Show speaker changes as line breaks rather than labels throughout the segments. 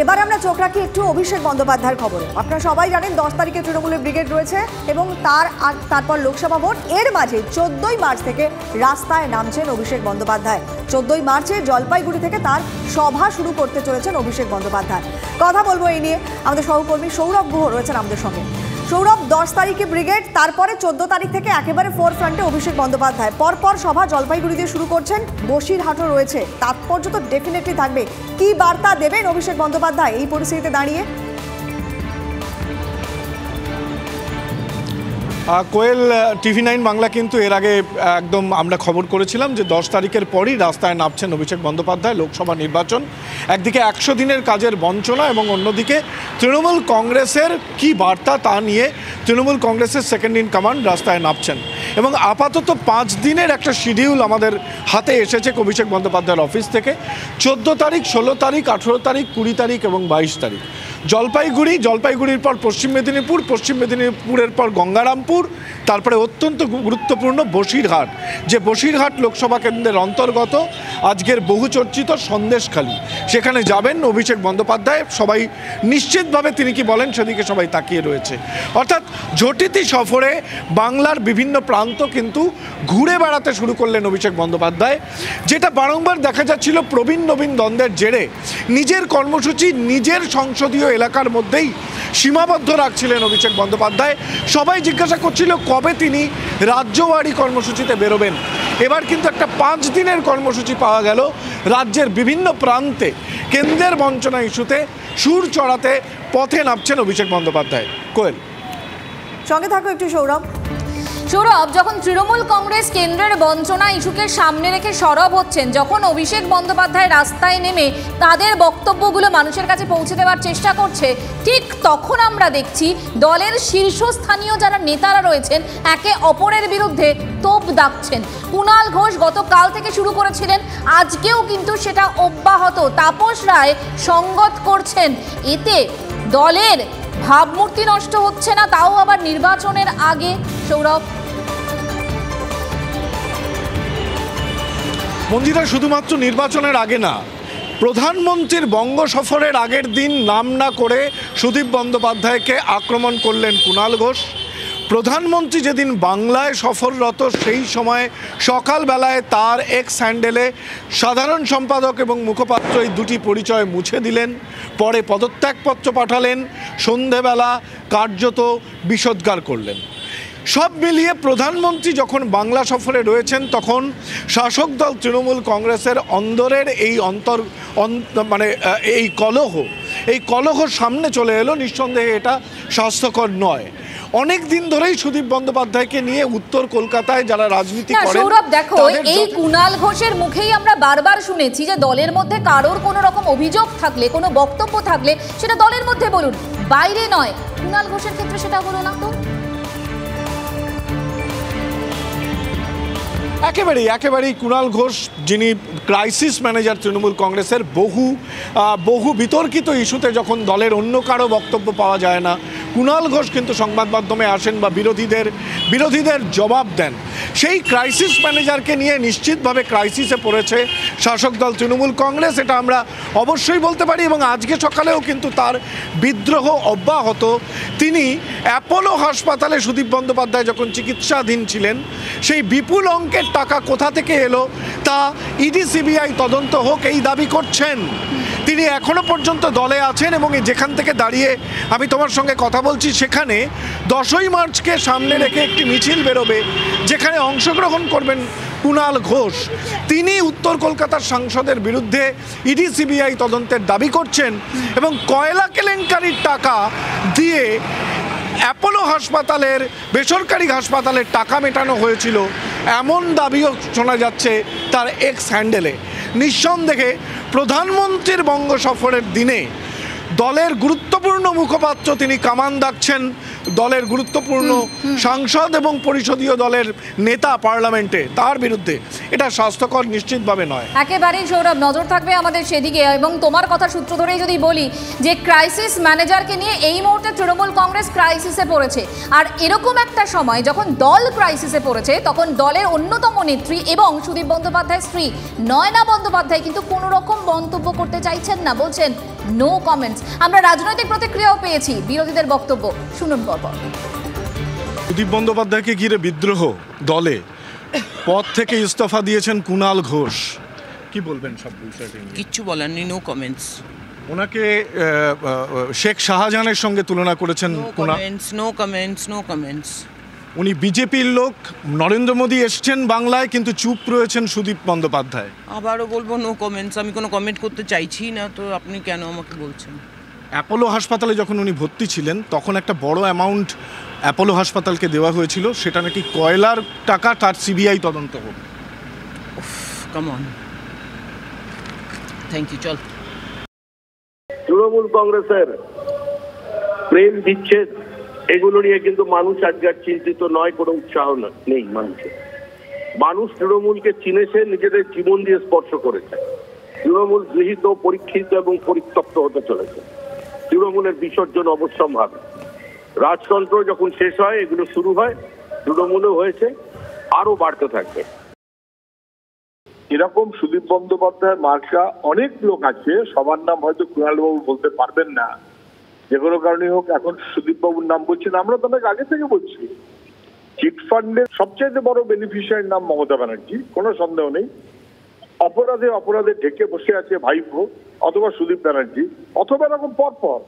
এবার আমরা চোখ রাখি একটু অভিষেক বন্দ্যোপাধ্যায়ের খবরে। আপনারা সবাই জানেন 10 তারিখে তৃণমূলের ব্রিগেড রয়েছে এবং তারপর লোকসভা ভোট। এর মাঝে 14ই মার্চ থেকে রাস্তায় নামছেন অভিষেক বন্দ্যোপাধ্যায়। 14ই মার্চে জলপাইগুড়ি থেকে তার সভা শুরু করতে চলেছেন অভিষেক বন্দ্যোপাধ্যায়। কথা বলবো এই নিয়ে, আমাদের সহকর্মী সৌরভ গুহ রয়েছেন আমাদের সঙ্গে। সৌরভ, 10 তারিখে ব্রিগেড, তারপরে 14 তারিখ থেকে একেবারে ফোর ফ্রন্টে অভিষেক বন্দ্যোপাধ্যায়। পরপর সভা জলপাইগুড়ি দিয়ে শুরু করছেন, বসিরহাটও রয়েছে। তাৎপর্য তো ডেফিনেটলি থাকবে। কি বার্তা দেবেন অভিষেক বন্দ্যোপাধ্যায় এই পরিস্থিতিতে দাঁড়িয়ে?
কোয়েল, TV9 বাংলা কিন্তু এর আগে একদম আমরা খবর করেছিলাম যে 10 তারিখের পরই রাস্তায় নামছেন অভিষেক বন্দ্যোপাধ্যায়। লোকসভা নির্বাচন, একদিকে 100 দিনের কাজের বঞ্চনা এবং অন্যদিকে তৃণমূল কংগ্রেসের কি বার্তা তা নিয়ে তৃণমূল কংগ্রেসের সেকেন্ড ইন কমান্ড রাস্তায় নামছেন। এবং আপাতত 5 দিনের একটা শিডিউল আমাদের হাতে এসেছে অভিষেক বন্দ্যোপাধ্যায়ের অফিস থেকে। 14 তারিখ, 16 তারিখ, 18 তারিখ, 20 তারিখ এবং 22 তারিখ জলপাইগুড়ির পর পশ্চিম মেদিনীপুরের পর গঙ্গারামপুর, তারপরে অত্যন্ত গুরুত্বপূর্ণ বসিরহাট, যে বসিরহাট লোকসভা কেন্দ্রের অন্তর্গত আজকের বহুচর্চিত সন্দেশখালী। সেখানে যাবেন অভিষেক বন্দ্যোপাধ্যায়। সবাই নিশ্চিতভাবে তিনি কি বলেন সেদিকে সবাই তাকিয়ে রয়েছে। অর্থাৎ ঝটিতি সফরে বাংলার বিভিন্ন প্রান্ত কিন্তু ঘুরে বেড়াতে শুরু করলেন অভিষেক বন্দ্যোপাধ্যায়। যেটা বারংবার দেখা যাচ্ছিল প্রবীণ নবীন দ্বন্দ্বের জেরে নিজের কর্মসূচি নিজের সংসদীয় এলাকার মধ্যেই সীমাবদ্ধ রাখছিলেন অভিষেক বন্দ্যোপাধ্যায়। সবাই জিজ্ঞাসা করছিল কবে তিনি রাজ্যবাড়ি কর্মসূচিতে বেরোবেন। এবার কিন্তু একটা 5 দিনের কর্মসূচি পাওয়া গেল। রাজ্যের বিভিন্ন প্রান্তে কেন্দ্রের বঞ্চনা ইস্যুতে সুর চড়াতে পথে নামছেন অভিষেক বন্দ্যোপাধ্যায়। কোয়েল,
সঙ্গে থাকো একটু সৌরভ।
সৌরভ, যখন তৃণমূল কংগ্রেস কেন্দ্রের বঞ্চনা ইস্যুকে সামনে রেখে সরব হচ্ছেন, যখন অভিষেক বন্দ্যোপাধ্যায় রাস্তায় নেমে তাদের বক্তব্যগুলো মানুষের কাছে পৌঁছে দেওয়ার চেষ্টা করছে, ঠিক তখন আমরা দেখছি দলের শীর্ষস্থানীয় যারা নেতারা রয়েছেন একে অপরের বিরুদ্ধে তোপ দাগছেন। কুণাল ঘোষ গতকাল থেকে শুরু করেছিলেন, আজকেও কিন্তু সেটা অব্যাহত। তাপস রায় সঙ্গত করছেন। এতে দলের ভাবমূর্তি নষ্ট হচ্ছে না, তাও আবার নির্বাচনের আগে? সৌরভ,
মন্দিরা, শুধুমাত্র নির্বাচনের আগে না, প্রধানমন্ত্রীর বঙ্গ সফরের আগের দিন নাম না করে সুদীপ বন্দ্যোপাধ্যায়কে আক্রমণ করলেন কুণাল ঘোষ। প্রধানমন্ত্রী যেদিন বাংলায় সফররত সেই সময় সকালবেলায় তার এক্স হ্যান্ডেলে সাধারণ সম্পাদক এবং মুখপাত্র এই দুটি পরিচয় মুছে দিলেন। পরে পদত্যাগপত্র পাঠালেন, সন্ধেবেলা কার্যত বিষোদ্গার করলেন। সব মিলিয়ে প্রধানমন্ত্রী যখন বাংলা সফরে রয়েছেন তখন শাসক দল তৃণমূল কংগ্রেসের অন্দরের এই এই কলহ সামনে চলে এলো। নিঃসন্দেহে এটা স্বাস্থ্যকর নয়। অনেক দিন ধরেই সুদীপ বন্দ্যোপাধ্যায়কে নিয়ে উত্তর কলকাতায় যারা রাজনীতি করেন,
সৌরভ দেখো, এই কুণাল ঘোষের মুখেই আমরা বারবার শুনেছি যে দলের মধ্যে কারোর কোনো রকম অভিযোগ থাকলে, কোনো বক্তব্য থাকলে সেটা দলের মধ্যে বলুন, বাইরে নয়। কুণাল ঘোষের ক্ষেত্রে সেটা হলো না তো?
একেবারেই কুণাল ঘোষ, যিনি ক্রাইসিস ম্যানেজার তৃণমূল কংগ্রেসের, বহু বিতর্কিত ইস্যুতে যখন দলের অন্য কারো বক্তব্য পাওয়া যায় না, কুণাল ঘোষ কিন্তু সংবাদ মাধ্যমে আসেন বা বিরোধীদের জবাব দেন। সেই ক্রাইসিস ম্যানেজারকে নিয়ে নিশ্চিতভাবে ক্রাইসিসে পড়েছে শাসক দল তৃণমূল কংগ্রেস, এটা আমরা অবশ্যই বলতে পারি। এবং আজকে সকালেও কিন্তু তার বিদ্রোহ অব্যাহত। তিনি অ্যাপোলো হাসপাতালে সুদীপ বন্দ্যোপাধ্যায় যখন চিকিৎসাধীন ছিলেন, সেই বিপুল অঙ্কের টাকা কোথা থেকে এলো তা ইডি সিবিআই তদন্ত হোক এই দাবি করছেন। তিনি এখনো পর্যন্ত দলে আছেন এবং যেখান থেকে দাঁড়িয়ে আমি তোমার সঙ্গে কথা বলছি সেখানে 10ই মার্চকে সামনে রেখে একটি মিছিল বেরোবে যেখানে অংশগ্রহণ করবেন কুণাল ঘোষ। তিনি উত্তর কলকাতার সাংসদের বিরুদ্ধে ইডি সিবিআই তদন্তের দাবি করছেন এবং কয়লা কেলেঙ্কারির টাকা দিয়ে অ্যাপোলো হাসপাতালের, বেসরকারি হাসপাতালের টাকা মেটানো হয়েছিল এমন দাবিও শোনা যাচ্ছে তার এক্স হ্যান্ডেলে। নিঃসন্দেহে প্রধানমন্ত্রীর বঙ্গ সফরের দিনে দলের গুরুত্বপূর্ণ মুখপাত্র তিনি কামান দাগছেন, দলের গুরুত্বপূর্ণ সাংসদ এবং পরিষদীয় দলের নেতা পার্লামেন্টে, তার বিরুদ্ধে। এটা স্বাস্থ্যকর নিশ্চিতভাবে নয়।
একেবারেই সৌরভ, নজর থাকবে আমাদের সেদিকে। এবং তোমার কথা সূত্র ধরেই যদি বলি যে ক্রাইসিস ম্যানেজারকে নিয়ে এই মুহূর্তে তৃণমূল কংগ্রেস ক্রাইসিসে পড়েছে। আর এরকম একটা সময় যখন দল ক্রাইসিসে পড়েছে তখন দলের অন্যতম নেত্রী এবং সুদীপ বন্দ্যোপাধ্যায়ের স্ত্রী নয়না বন্দ্যোপাধ্যায় কিন্তু কোনো রকম মন্তব্য করতে চাইছেন না। বলছেন নো কমেন্টস। আমরা রাজনৈতিক প্রতিক্রিয়াও পেয়েছি, বিরোধীদের বক্তব্য শুনুন পরপর।
সুদীপ বন্দ্যোপাধ্যায়কে ঘিরে বিদ্রোহ দলে, পদ থেকে ইস্তফা দিয়েছেন কুণাল ঘোষ, কি বলবেন সব বিষয়টা নিয়ে?
কিচ্ছু বলার নেই, নো কমেন্টস।
ওনাকে শেখ শাহজাহানের সঙ্গে তুলনা করেছেন Kunal.
No comments, no comments.
উনি বিজেপির লোক, নরেন্দ্র মোদী এসছেন বাংলায় কিন্তু চুপ রয়েছেন সুদীপ বন্দ্যোপাধ্যায়।
আবারও বলবো নো কমেন্টস, আমি কোনো কমেন্ট করতে চাইছি না, তো আপনি কেন আমাকে বলছেন?
অ্যাপোলো হাসপাতালে যখন উনি ভর্তি ছিলেন তখন একটা বড় অ্যামাউন্ট অ্যাপোলো হাসপাতালকে দেওয়া হয়েছিল, সেটা নাকি কয়লার টাকা, তার সিবিআই তদন্ত হোক।
Come on, thank you. চল।
তৃণমূল কংগ্রেসের প্রেম বিচ্ছেদ এগুলো নিয়ে কিন্তু মানুষ আজকে আর চিন্তিত নয়, কোনো উৎসাহ নেই মানুষের। মানুষ তৃণমূলকে চিনেছে, নিজেদের জীবন দিয়ে স্পর্শ করেছে। তৃণমূল গৃহীত, পরীক্ষিত এবং পরিত্যক্ত হতে চলেছে। তৃণমূলের বিসর্জন অবশ্যম্ভাবী। রাজতন্ত্র যখন শেষ হয়, এগুলো শুরু হয়, তৃণমূলও হয়েছে, আরো বাড়তে থাকবে।
এরকম সুদীপ বন্দ্যোপাধ্যায়ের মার্কা অনেক লোক আছে, সবার নাম হয়তো কুণালবাবু বলতে পারবেন না, যে কোনো কারণে হোক এখন সুদীপ বাবুর নাম বলছেন। আমরা তো অনেক আগে থেকে বলছি, চিটফান্ডের সবচেয়ে বড় বেনিফিশিয়ারির নাম মমতা ব্যানার্জি, কোনো সন্দেহ নেই। অপরাধে ঢেকে বসে আছে ভাইপো অথবা সুদীপ ব্যানার্জি, অথবা এরকম পরপর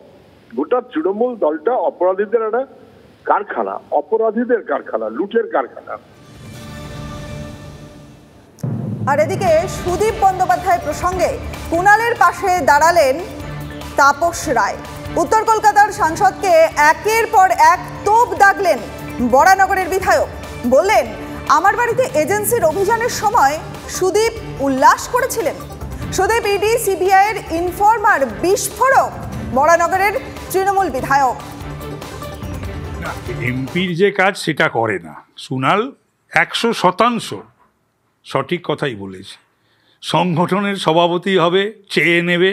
গোটা তৃণমূল দলটা অপরাধীদের একটা কারখানা, অপরাধীদের কারখানা, লুটের কারখানা।
আর এদিকে সুদীপ বন্দ্যোপাধ্যায় প্রসঙ্গে কুণালের পাশে দাঁড়ালেন তাপস রায়। উত্তর কলকাতার সাংসদকে একের পর এক তোপ দাগলেন বরানগরের বিধায়ক। বললেন, আমার বাড়িতে এজেন্সির অভিযানের সময় সুদীপ উল্লাস করেছিলেন। সুদীপ ইডি সিবিআইয়ের ইনফরমার বিস্ফোরক, বরানগরের তৃণমূল বিধায়ক।
এমপির যে কাজ সেটা করে না, কুণাল 100% সঠিক কথাই বলেছে। সংগঠনের সভাপতি হবে, চেয়ে নেবে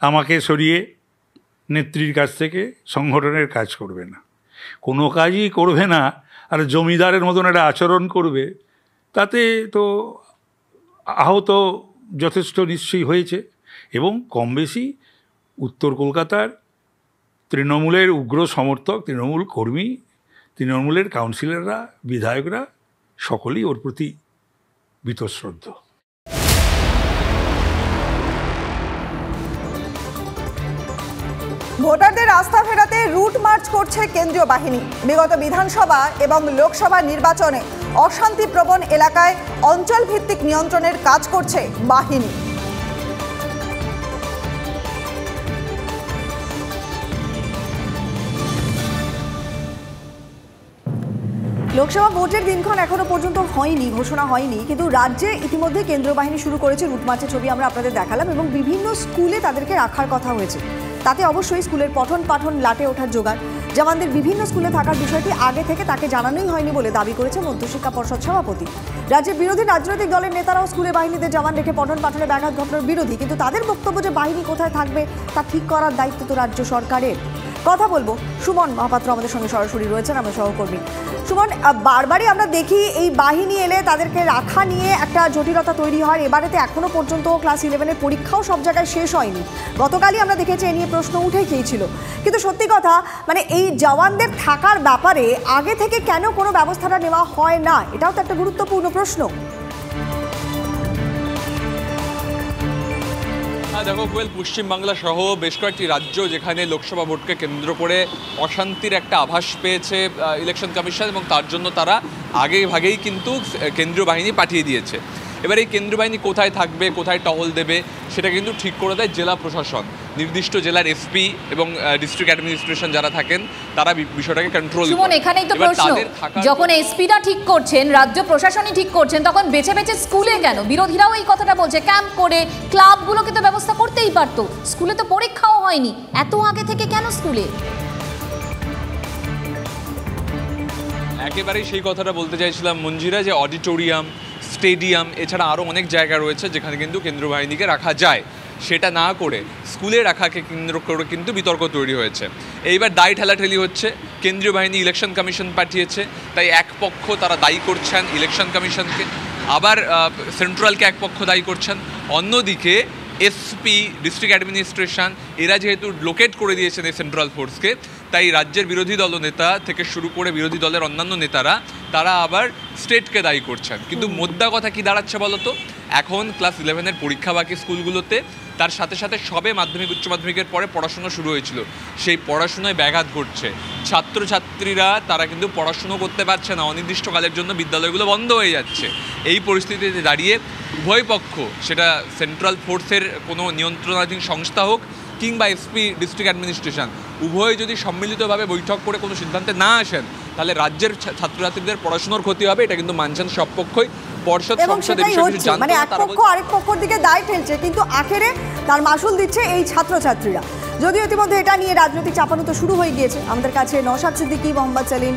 আমাকে সরিয়ে, নেত্রীর কাছ থেকে সংগঠনের কাজ করবে না, কোনো কাজই করবে না, আর জমিদারের মতন একটা আচরণ করবে। তাতে তো আহত যথেষ্ট নিশ্চয়ই হয়েছে, এবং কম বেশি উত্তর কলকাতার তৃণমূলের উগ্র সমর্থক, তৃণমূল কর্মী, তৃণমূলের কাউন্সিলররা, বিধায়করা সকলেই ওর প্রতি বীতশ্রদ্ধ।
ভোটারদের আস্থা ফেরাতে রুট মার্চ করছে কেন্দ্রীয় বাহিনী। বিগত বিধানসভা এবং লোকসভা নির্বাচনে অশান্তিপ্রবণ এলাকায় অঞ্চল ভিত্তিক নিয়ন্ত্রণের কাজ করছে বাহিনী। লোকসভা ভোটের দিনক্ষণ এখনো পর্যন্ত হয়নি, ঘোষণা হয়নি, কিন্তু রাজ্যে ইতিমধ্যে কেন্দ্রীয় বাহিনী শুরু করেছে রুট মার্চের ছবি আমরা আপনাদের দেখালাম, এবং বিভিন্ন স্কুলে তাদেরকে রাখার কথা হয়েছে। তাতে অবশ্যই স্কুলের পঠন পাঠন লাটে ওঠার জোগাড়। জওয়ানদের বিভিন্ন স্কুলে থাকার বিষয়টি আগে থেকে তাকে জানানোই হয়নি বলে দাবি করেছে মধ্যশিক্ষা পর্ষদ সভাপতি। রাজ্যের বিরোধী রাজনৈতিক দলের নেতারাও স্কুলে বাহিনীদের জওয়ান রেখে পঠন পাঠনে ব্যাঘাত ঘটানোর বিরোধী, কিন্তু তাদের বক্তব্য যে বাহিনী কোথায় থাকবে তা ঠিক করার দায়িত্ব তো রাজ্য সরকারের। কথা বলবো, সুমন মহাপাত্র আমাদের সঙ্গে সরাসরি রয়েছেন, আমার সহকর্মী। সুমন, বারবারই আমরা দেখি এই বাহিনী এলে তাদেরকে রাখা নিয়ে একটা জটিলতা তৈরি হয়। এবারেতে এখনো পর্যন্ত ক্লাস 11-এর পরীক্ষাও সব জায়গায় শেষ হয়নি। গতকালই আমরা দেখেছি এ নিয়ে প্রশ্ন উঠে গিয়েছিল, কিন্তু সত্যি কথা মানে এই জওয়ানদের থাকার ব্যাপারে আগে থেকে কেন কোনো ব্যবস্থাটা নেওয়া হয় না, এটাও তো একটা গুরুত্বপূর্ণ প্রশ্ন।
দেখো কোয়েল, পশ্চিমবাংলা সহ বেশ কয়েকটি রাজ্য যেখানে লোকসভা ভোটকে কেন্দ্র করে অশান্তির একটা আভাস পেয়েছে ইলেকশন কমিশন, এবং তার জন্য তারা আগে ভাগেই কিন্তু কেন্দ্রীয় বাহিনী পাঠিয়ে দিয়েছে। এবার এই কেন্দ্রীয় বাহিনী কোথায় থাকবে, কোথায় টহল দেবে, সেটা কিন্তু ঠিক করে দেয় জেলা প্রশাসন। নির্দিষ্ট জেলার এসপি এবং ডিস্ট্রিক্ট অ্যাডমিনিস্ট্রেশন যারা থাকেন তারা বিষয়টাকে কন্ট্রোল করে।
সুমন, এখানেই তো প্রশ্ন, যখন এসপিরা ঠিক করছেন, রাজ্য প্রশাসনই ঠিক করছেন, তখন বেছে বেছে স্কুলে কেন? বিরোধীরাও এই কথাটা বলছে, ক্যাম্প করে ক্লাবগুলোকে তো ব্যবস্থা করতেই পারতো, স্কুলে তো পরীক্ষাও হয়নি, এত আগে থেকে কেন স্কুলে?
একেবারেই সেই কথাটা বলতে চাইছিলাম মঞ্জিরা, যে অডিটোরিয়াম, স্টেডিয়াম এছাড়া আরও অনেক জায়গা রয়েছে যেখানে কিন্তু কেন্দ্রীয় বাহিনীকে রাখা যায়, সেটা না করে স্কুলে রাখাকে কেন্দ্র করে কিন্তু বিতর্ক তৈরি হয়েছে। এইবার দায় ঠেলাঠেলি হচ্ছে, কেন্দ্রীয় বাহিনী ইলেকশন কমিশন পাঠিয়েছে, তাই এক পক্ষ তারা দায়ী করছেন ইলেকশন কমিশনকে, আবার সেন্ট্রালকে এক পক্ষ দায়ী করছেন, অন্যদিকে এসপি, ডিস্ট্রিক্ট অ্যাডমিনিস্ট্রেশন, এরা যেহেতু লোকেট করে দিয়েছেন এই সেন্ট্রাল ফোর্সকে, তাই রাজ্যের বিরোধী দলনেতা থেকে শুরু করে বিরোধী দলের অন্যান্য নেতারা তারা আবার স্টেটকে দায়ী করছেন। কিন্তু মোদ্দা কথা কি দাঁড়াচ্ছে বলতো, এখন ক্লাস 11-এর পরীক্ষা বাকি স্কুলগুলোতে, তার সাথে সাথে সবে মাধ্যমিক উচ্চ মাধ্যমিকের পরে পড়াশুনো শুরু হয়েছিল, সেই পড়াশুনোয় ব্যাঘাত ঘটছে। ছাত্রছাত্রীরা তারা কিন্তু পড়াশুনো করতে পারছে না, অনির্দিষ্টকালের জন্য বিদ্যালয়গুলো বন্ধ হয়ে যাচ্ছে। এই পরিস্থিতিতে দাঁড়িয়ে উভয় পক্ষ, সেটা সেন্ট্রাল ফোর্সের কোনো নিয়ন্ত্রণাধীন সংস্থা হোক কিংবা এসপি, ডিস্ট্রিক্ট অ্যাডমিনিস্ট্রেশন, উভয়ে যদি সম্মিলিতভাবে বৈঠক করে কোনো সিদ্ধান্তে না আসেন, তাহলে রাজ্যের ছাত্রছাত্রীদের পড়াশোনার ক্ষতি হবে। এটা কিন্তু মানছেন সব পক্ষই। পর্ষদ সংসদে
মানে এক পক্ষ আরেক পক্ষর দিকে দায় ঠেলছে, কিন্তু আখেরে তার মাসুল দিচ্ছে এই ছাত্রছাত্রীরা। যদিও ইতিমধ্যে এটা নিয়ে রাজনৈতিক চাপানো তো শুরু হয়ে গিয়েছে। আমাদের কাছে নওশাদ সিদ্দিকী, মোহাম্মদ সেলিম,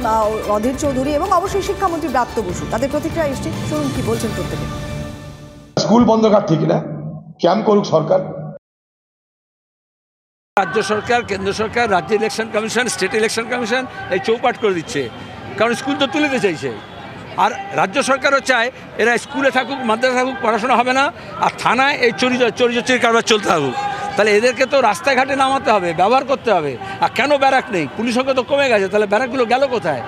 অধীর চৌধুরী এবং অবশ্যই শিক্ষামন্ত্রী ব্রাত্য বসু, তাদের প্রতিক্রিয়া এসছে, শুনুন কি বলছেন প্রত্যেকে।
স্কুল বন্ধ করা ঠিক না, ক্যাম্প করুক সরকার।
রাজ্য সরকার, কেন্দ্র সরকার, রাজ্য election commission, state election commission এই চৌপাট করে দিচ্ছে, কারণ স্কুল তো তুলে দিতে চাইছে। আর রাজ্য সরকারও চায় এরা স্কুলে থাকুক, মাদ্রাসা থাকুক, পড়াশোনা হবে না, আর থানায় এই চুরির কারবার চলতে থাকুক। তাহলে এদেরকে তো রাস্তাঘাটে নামাতে হবে, ব্যবহার করতে হবে। আর কেন ব্যারাক নেই? পুলিশ সংখ্যা তো কমে গেছে, তাহলে ব্যারাকগুলো গেল কোথায়?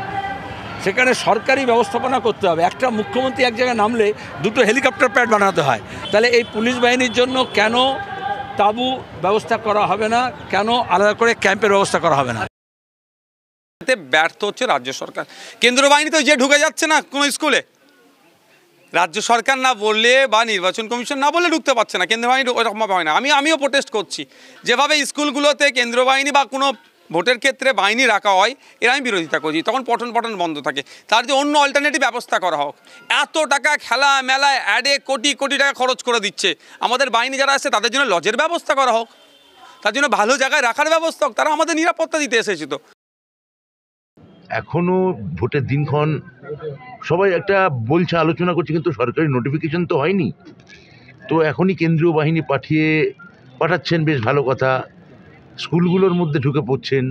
সেখানে সরকারি ব্যবস্থাপনা করতে হবে। একটা মুখ্যমন্ত্রী এক জায়গায় নামলে দুটো হেলিকপ্টার প্যাড বানাতে হয়। তাহলে এই পুলিশ বাহিনীর জন্য কেন তাঁবু ব্যবস্থা করা হবে না? কেন আলাদা করে ক্যাম্পের ব্যবস্থা করা হবে না?
ব্যর্থ হচ্ছে রাজ্য সরকার। কেন্দ্র বাহিনী তো যে ঢুকে যাচ্ছে না কোনো স্কুলে, রাজ্য সরকার না বললে বা নির্বাচন কমিশন না বললে ঢুকতে পারছে না। কেন্দ্র বাহিনী ওইরকমভাবে হয় না। আমিও প্রোটেস্ট করছি, যেভাবে স্কুলগুলোতে কেন্দ্র বাহিনী বা কোনো ভোটের ক্ষেত্রে বাহিনী রাখা হয়, এর আমি বিরোধিতা করছি। তখন পঠন বন্ধ থাকে, তার যে অন্য অল্টারনেটিভ ব্যবস্থা করা হোক। এত টাকা খেলা মেলায় অ্যাডে কোটি কোটি টাকা খরচ করে দিচ্ছে, আমাদের বাহিনী যারা আছে তাদের জন্য লজের ব্যবস্থা করা হোক, তার জন্য ভালো জায়গায় রাখার ব্যবস্থা হোক। তারা আমাদের নিরাপত্তা দিতে এসেছে। তো
এখনো ভোটের দিনক্ষণ সবাই একটা বলছে, আলোচনা করছে, কিন্তু সরকারি নোটিফিকেশন তো হয়নি। তো এখনই কেন্দ্রীয় বাহিনী পাঠাচ্ছেন, বেশ ভালো কথা। স্কুলগুলোর মধ্যে ঢুকে পড়ছেন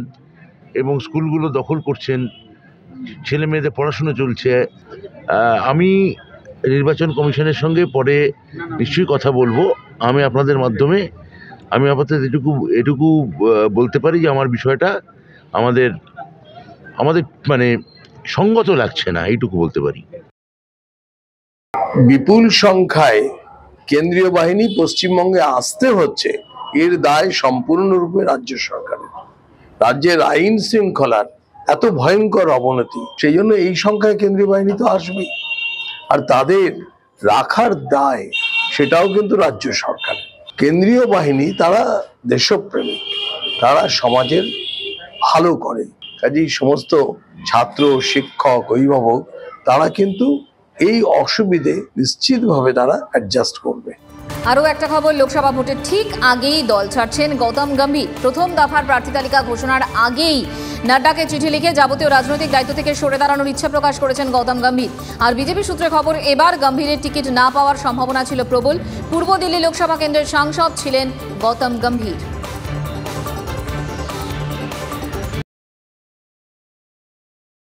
এবং স্কুলগুলো দখল করছেন, ছেলে মেয়েদের পড়াশুনো চলছে। আমি নির্বাচন কমিশনের সঙ্গে পরে নিশ্চয়ই কথা বলবো। আমি আপনাদের মাধ্যমে আমি আপাতত এটুকু বলতে পারি যে আমার বিষয়টা আমাদের মানে সঙ্গত লাগছে না, এইটুকু বলতে পারি।
বিপুল সংখ্যায় কেন্দ্রীয় বাহিনী পশ্চিমবঙ্গে আসতে হচ্ছে, এর দায় সম্পূর্ণরূপে রাজ্য সরকারের। রাজ্যের আইন শৃঙ্খলার এত ভয়ঙ্কর অবনতি, সেই জন্য এই সংখ্যায় কেন্দ্রীয় বাহিনী তো আসবেই। আর তাদের রাখার দায় সেটাও কিন্তু রাজ্য সরকার। কেন্দ্রীয় বাহিনী তারা দেশপ্রেমিক, তারা সমাজের ভালো করে। কাজেই সমস্ত ছাত্র, শিক্ষক, অভিভাবক তারা কিন্তু এই অসুবিধে নিশ্চিতভাবে তারা অ্যাডজাস্ট করবে।
আরও একটা খবর, লোকসভা ভোটের ঠিক আগেই দল ছাড়ছেন গৌতম গম্ভীর। প্রথম দফার প্রার্থী তালিকা ঘোষণার আগেই নাড্ডাকে চিঠি লিখে যাবতীয় রাজনৈতিক দায়িত্ব থেকে সরে দাঁড়ানোর ইচ্ছা প্রকাশ করেছেন গৌতম গম্ভীর। আর বিজেপি সূত্রে খবর, এবার গম্ভীরের টিকিট না পাওয়ার সম্ভাবনা ছিল প্রবল। পূর্ব দিল্লি লোকসভা কেন্দ্রের সাংসদ ছিলেন গৌতম গম্ভীর।